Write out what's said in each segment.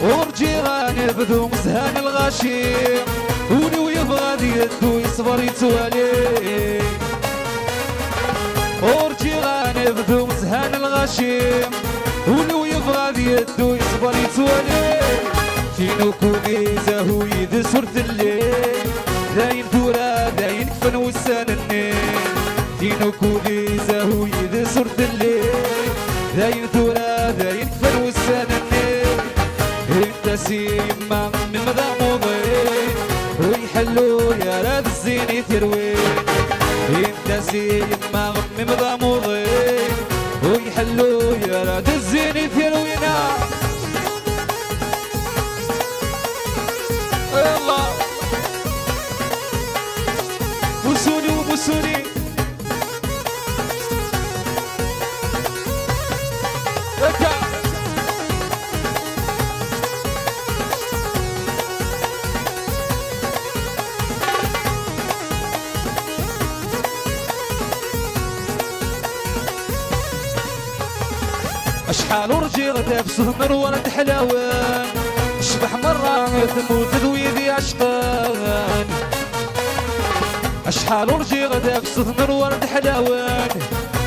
ورجيران يبدو مزهان الغاشي ولو يبغى يدو يصبر يتوالي ورجيران يبدو مزهان الغاشي ولو يبغى يدو يصبر يتوالي فينو كوغيزة هو يد سورة الليل داين ثورة داين كفن وسان النيل فينو كوغيزة هو يد سورة الليل داين ثورة داين كفن وسان النيل انت سيما من مدى موضين ويحلو يا راد الزين يتروين انت سيما من مدى موضين ويحلو يا راد الزين يتروين يلا بوسوني وبوسوني ركع اشحال ورجيل تفسد من ولد حلاوان اشبح مرة تموت ذويذي عشقان اشحال ورجيل تفسد من ولد حلاوان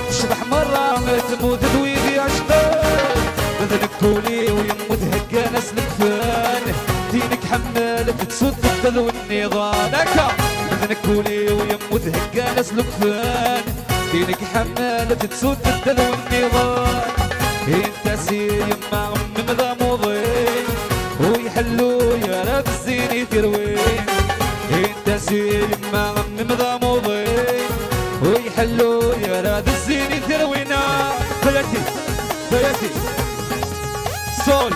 اشبح مرة تموت ذويذي عشقان بذلك كولي ويموت هكا ناس الكفان دينك حمالك تسد الدل والنضال بذلك كولي ويموت هكا ناس الكفان دينك حمالك تسد الدل والنضال انت سيما من ذا موضين ويحلو يا راد الزين يتروين انت سيما من ذا موضين ويحلو يا راد الزين يتروين بياتي بياتي سول